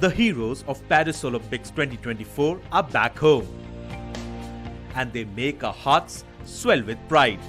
The heroes of Paris Olympics 2024 are back home, and they make our hearts swell with pride.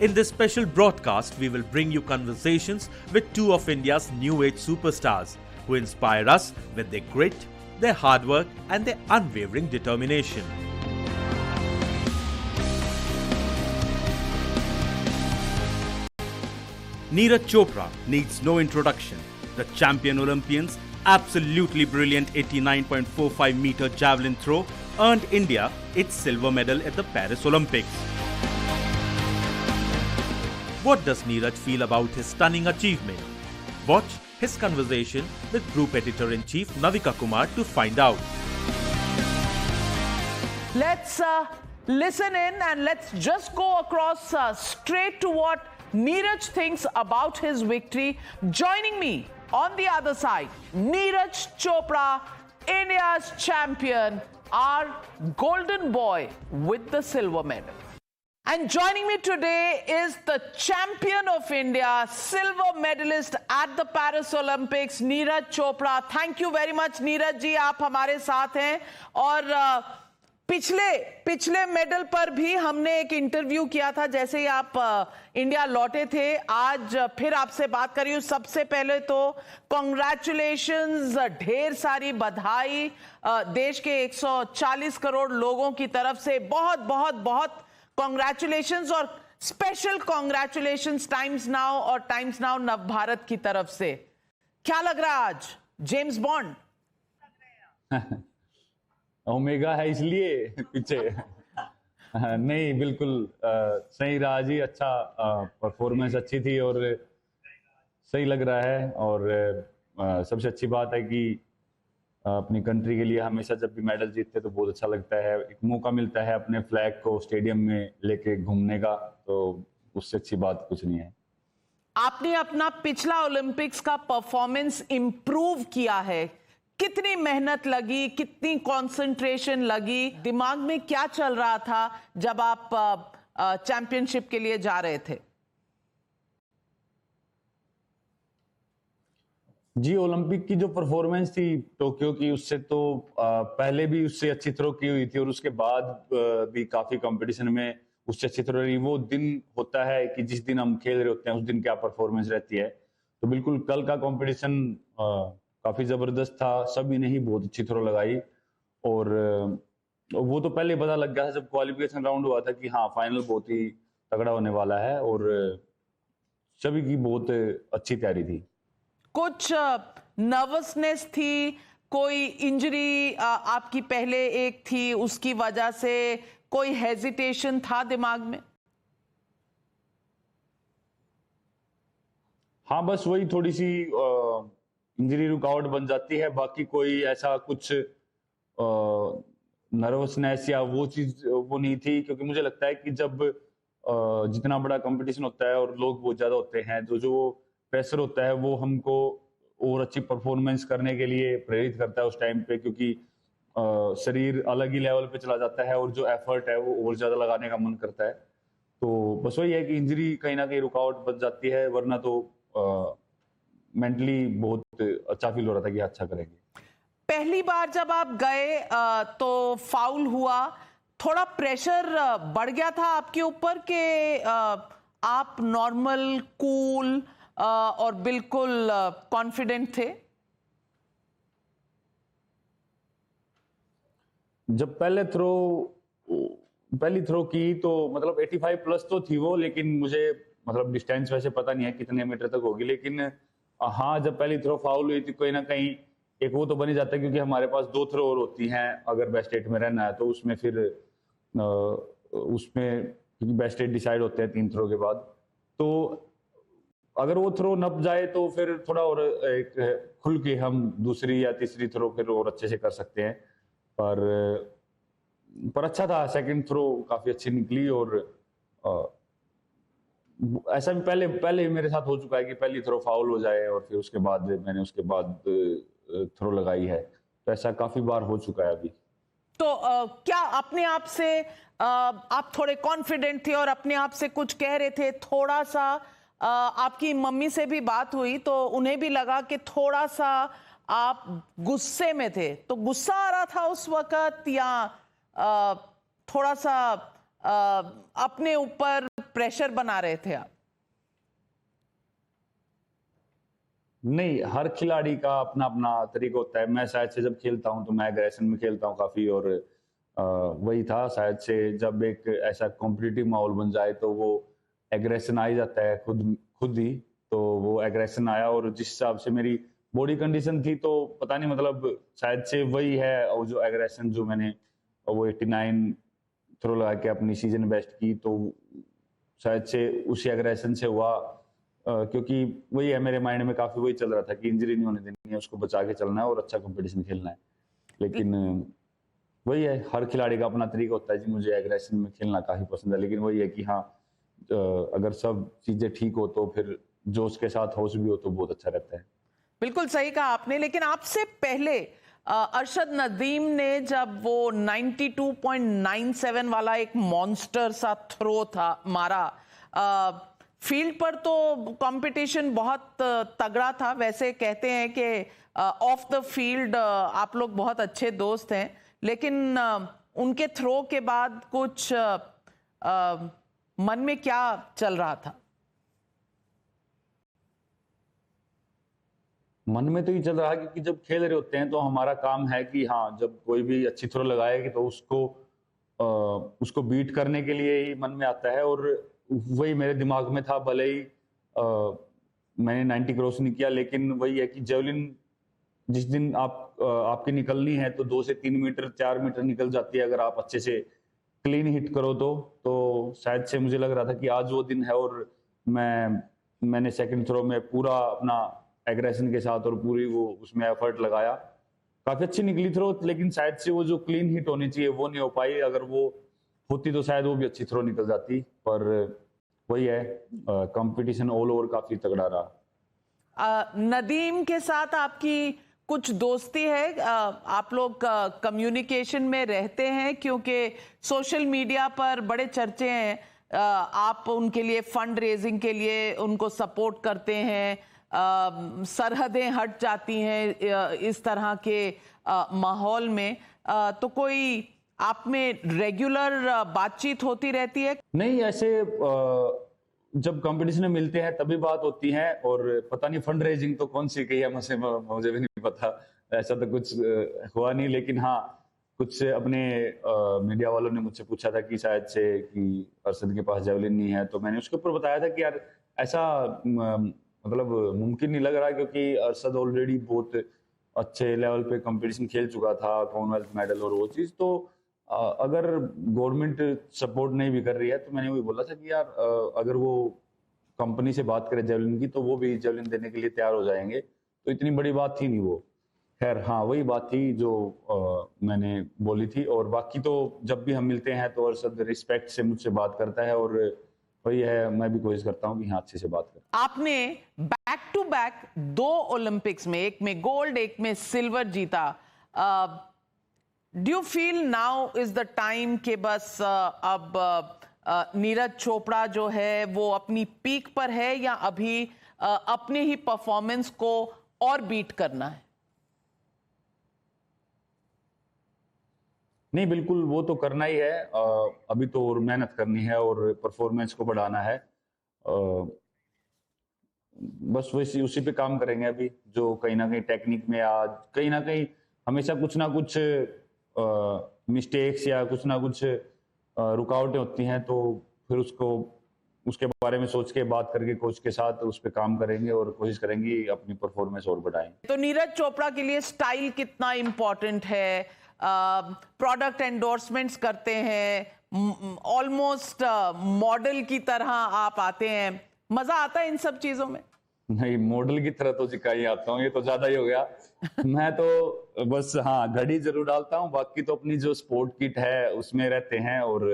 In this special broadcast, we will bring you conversations with two of India's new age superstars who inspire us with their grit, their hard work, and their unwavering determination. Neeraj Chopra needs no introduction. The champion Olympian's absolutely brilliant 89.45 meter javelin throw earned India its silver medal at the Paris Olympics. What does Neeraj feel about his stunning achievement? Watch his conversation with Group Editor-in-Chief Navika Kumar to find out. Let's listen in and let's just go across straight to what Neeraj thinks about his victory. Joining me on the other side, Neeraj Chopra, India's champion, our golden boy with the silver medal. And joining me today is the champion of India, silver medalist at the Paris Olympics, Neeraj Chopra. Thank you very much, Neeraj ji, आप हमारे साथ हैं. और पिछले medal पर भी हमने एक इंटरव्यू किया था जैसे ही आप इंडिया लौटे थे. आज फिर आपसे बात कर रही हूँ. सबसे पहले तो कॉन्ग्रेचुलेशंस, ढेर सारी बधाई देश के 140 करोड़ लोगों की तरफ से. बहुत बहुत बहुत कॉन्ग्रेचुलेशंस और स्पेशल कॉन्ग्रेचुलेशंस टाइम्स नाउ और टाइम्स नाउ नव भारत की तरफ से. क्या लग रहा है आज? जेम्स बॉन्ड ओमेगा है इसलिए पीछे नहीं, बिल्कुल सही रहा जी. अच्छा परफॉर्मेंस अच्छी थी और सही लग रहा है. और सबसे अच्छी बात है कि अपनी कंट्री के लिए हमेशा जब भी मेडल जीतते तो बहुत अच्छा लगता है. एक मौका मिलता है अपने फ्लैग को स्टेडियम में लेके घूमने का, तो उससे अच्छी बात कुछ नहीं है. आपने अपना पिछला ओलंपिक्स का परफॉर्मेंस इंप्रूव किया है. कितनी मेहनत लगी, कितनी कंसंट्रेशन लगी, दिमाग में क्या चल रहा था जब आप चैंपियनशिप के लिए जा रहे थे? जी, ओलंपिक की जो परफॉर्मेंस थी टोक्यो की, उससे तो पहले भी उससे अच्छी थ्रो की हुई थी और उसके बाद भी काफी कंपटीशन में उससे अच्छी थ्रो रही. वो दिन होता है कि जिस दिन हम खेल रहे होते हैं उस दिन क्या परफॉर्मेंस रहती है. तो बिल्कुल कल का कंपटीशन काफी जबरदस्त था. सभी ने ही बहुत अच्छी थ्रो लगाई और वो तो पहले पता लग गया था जब क्वालिफिकेशन राउंड हुआ था कि हाँ, फाइनल बहुत ही तगड़ा होने वाला है. और सभी की बहुत अच्छी तैयारी थी. कुछ नर्वसनेस थी, कोई इंजरी आपकी पहले एक थी, उसकी वजह से कोई हेजिटेशन था दिमाग में? हाँ, बस वही थोड़ी सी इंजरी रुकावट बन जाती है. बाकी कोई ऐसा कुछ नर्वसनेस या वो चीज वो नहीं थी, क्योंकि मुझे लगता है कि जब जितना बड़ा कंपटीशन होता है और लोग बहुत ज्यादा होते हैं तो जो प्रेशर होता है वो हमको और अच्छी परफॉर्मेंस करने के लिए प्रेरित करता है उस टाइम पे, क्योंकि शरीर अलग ही लेवल पे चला जाता है और जो एफर्ट है वो और ज्यादा लगाने का मन करता है. तो बस वही है कि इंजरी कहीं ना कहीं रुकावट बन जाती है, वरना तो मेंटली बहुत अच्छा फील हो रहा था कि अच्छा करेंगे. पहली बार जब आप गए तो फाउल हुआ, थोड़ा प्रेशर बढ़ गया था आपके ऊपर कि आप नॉर्मल, कूल और बिल्कुल कॉन्फिडेंट थे? जब पहली थ्रो की तो मतलब 85 प्लस तो थी वो, लेकिन मुझे मतलब डिस्टेंस वैसे पता नहीं है कितने मीटर तक होगी. लेकिन हाँ, जब पहली थ्रो फाउल हुई थी कोई ना कहीं एक वो तो बन ही जाता है, क्योंकि हमारे पास 2 थ्रो और होती हैं अगर बेस्ट 8 में रहना है. तो उसमें फिर क्योंकि बेस्ट 8 डिसाइड होते हैं 3 थ्रो के बाद, तो अगर वो थ्रो नप जाए तो फिर थोड़ा और एक खुल के हम दूसरी या तीसरी थ्रो फिर और अच्छे से कर सकते हैं. पर अच्छा था, सेकंड थ्रो काफी अच्छी निकली. और ऐसा भी पहले मेरे साथ हो चुका है कि पहली थ्रो फाउल हो जाए और फिर उसके बाद थ्रो लगाई है. तो ऐसा काफी बार हो चुका है अभी. तो क्या अपने आप से आप थोड़े कॉन्फिडेंट थे और अपने आप से कुछ कह रहे थे? थोड़ा सा आपकी मम्मी से भी बात हुई तो उन्हें भी लगा कि थोड़ा सा आप गुस्से में थे, तो गुस्सा आ रहा था उस वक्त या थोड़ा सा अपने ऊपर प्रेशर बना रहे थे आप? नहीं, हर खिलाड़ी का अपना अपना तरीका होता है। मैं शायद से जब खेलता हूं तो मैं एग्रेशन में खेलता हूं काफी, और वही था शायद से जब एक ऐसा कॉम्पिटिटिव माहौल बन जाए तो वो एग्रेशन आ ही जाता है खुद ही। तो वो एग्रेशन आया, और जिस हिसाब से मेरी बॉडी कंडीशन थी तो पता नहीं, मतलब शायद से वही है। और जो एग्रेशन जो मैंने वो 89 थ्रो लगा के अपनी सीजन बेस्ट की, तो शायद से उसी एग्रेशन से हुआ। क्योंकि वही है, मेरे माइंड में काफी वही चल रहा था कि इंजरी नहीं होने देनी है, उसको बचा के चलना है और अच्छा कंपटीशन खेलना है। लेकिन वही है, हर खिलाड़ी का अपना तरीका होता है जी। मुझे एग्रेशन में खेलना काफी पसंद है, लेकिन वही है कि हाँ, अगर सब चीजें ठीक हो तो फिर जोश के साथ होश भी हो तो बहुत अच्छा रहता है। बिल्कुल सही कहा आपने। लेकिन आपसे पहले अरशद नदीम ने जब वो 92.97 वाला एक मॉन्स्टर सा थ्रो था मारा, फील्ड पर तो कंपटीशन बहुत तगड़ा था। वैसे कहते हैं कि ऑफ द फील्ड आप लोग बहुत अच्छे दोस्त हैं, लेकिन उनके थ्रो के बाद कुछ मन में क्या चल रहा था? मन में तो ये चल रहा है, क्योंकि जब खेल रहे होते हैं तो हमारा काम है कि हाँ, जब कोई भी अच्छी थ्रो लगाएगी तो उसको बीट करने के लिए ही मन में आता है। और वही मेरे दिमाग में था, भले ही मैंने 90 क्रॉस नहीं किया, लेकिन वही है कि जेवलिन जिस दिन आपकी निकलनी है तो 2 से 3 मीटर 4 मीटर निकल जाती है, अगर आप अच्छे से क्लीन हिट करो तो शायद से मुझे लग रहा था कि आज वो दिन है। और मैंने सेकंड थ्रो में पूरा अपना एग्रेशन के साथ और पूरी वो उसमें एफर्ट लगाया। काफी अच्छी निकली थ्रो, लेकिन शायद से वो जो क्लीन हिट होनी चाहिए वो नहीं हो पाई। अगर वो होती तो शायद वो भी अच्छी थ्रो निकल जाती। पर वही है, कंपटीशन ऑल ओवर काफी तगड़ा रहा। नदीम के साथ आपकी कुछ दोस्ती है? आप लोग कम्युनिकेशन में रहते हैं? क्योंकि सोशल मीडिया पर बड़े चर्चे हैं, आप उनके लिए फंड रेजिंग के लिए उनको सपोर्ट करते हैं, सरहदें हट जाती हैं इस तरह के माहौल में। तो कोई आप में रेगुलर बातचीत होती रहती है? नहीं, ऐसे जब कंपटीशन में मिलते हैं तभी बात होती है। और पता नहीं फंड रेजिंग तो कौन सी कही है, मुझे भी नहीं पता, ऐसा तो कुछ हुआ नहीं। लेकिन हाँ, कुछ अपने मीडिया वालों ने मुझसे पूछा था कि शायद से कि अरशद के पास जेवलिन नहीं है, तो मैंने उसके ऊपर बताया था कि यार ऐसा मतलब मुमकिन नहीं लग रहा, क्योंकि अरशद ऑलरेडी बहुत अच्छे लेवल पे कंपटीशन खेल चुका था, कॉमनवेल्थ मेडल और वो चीज। तो अगर गवर्नमेंट सपोर्ट नहीं भी कर रही है तो मैंने वही बोला था कि यार अगर वो कंपनी से बात करे जेवलिन की तो वो भी जेवलिन देने के लिए तैयार हो जाएंगे। तो इतनी बड़ी बात थी नहीं वो। खैर हाँ, वही बात थी जो मैंने बोली थी। और बाकी तो जब भी हम मिलते हैं तो अरशद रिस्पेक्ट से मुझसे बात करता है, और वही है, मैं भी कोशिश करता हूँ कि हाँ, अच्छे से बात करें। आपने बैक टू बैक 2 ओलंपिक्स में, एक में गोल्ड एक में सिल्वर जीता। Do you feel now is the time कि बस अब नीरज चोपड़ा जो है वो अपनी पीक पर है, या अभी अपने ही परफॉर्मेंस को और बीट करना है? नहीं, बिल्कुल वो तो करना ही है। अभी तो और मेहनत करनी है और परफॉर्मेंस को बढ़ाना है। बस वैसे उसी पे काम करेंगे अभी, जो कहीं ना कहीं टेक्निक में आज कहीं ना कहीं हमेशा कुछ ना कुछ मिस्टेक्स या कुछ ना कुछ रुकावटें होती हैं, तो फिर उसके बारे में सोच के बात करके कोच के साथ उस पर काम करेंगे और कोशिश करेंगे अपनी परफॉर्मेंस और बढ़ाएं। तो नीरज चोपड़ा के लिए स्टाइल कितना इंपॉर्टेंट है? प्रोडक्ट एंडोर्समेंट्स करते हैं, ऑलमोस्ट मॉडल की तरह आप आते हैं, मजा आता है इन सब चीजों में? नहीं, मॉडल की तरह तो जिका ही आता हूँ, ये तो ज्यादा ही हो गया। मैं तो बस हाँ, घड़ी जरूर डालता हूँ, बाकी तो अपनी जो स्पोर्ट किट है उसमें रहते हैं। और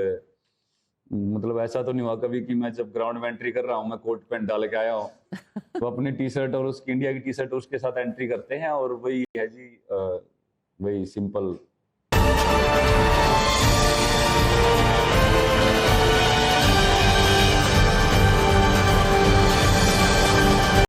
मतलब ऐसा तो नहीं हुआ कभी कि मैं जब ग्राउंड में एंट्री कर रहा हूँ मैं कोट पैंट डाल के आया हूँ। तो अपनी टी शर्ट और उसकी इंडिया की टी शर्ट उसके साथ एंट्री करते हैं, और वही है जी, वही सिंपल।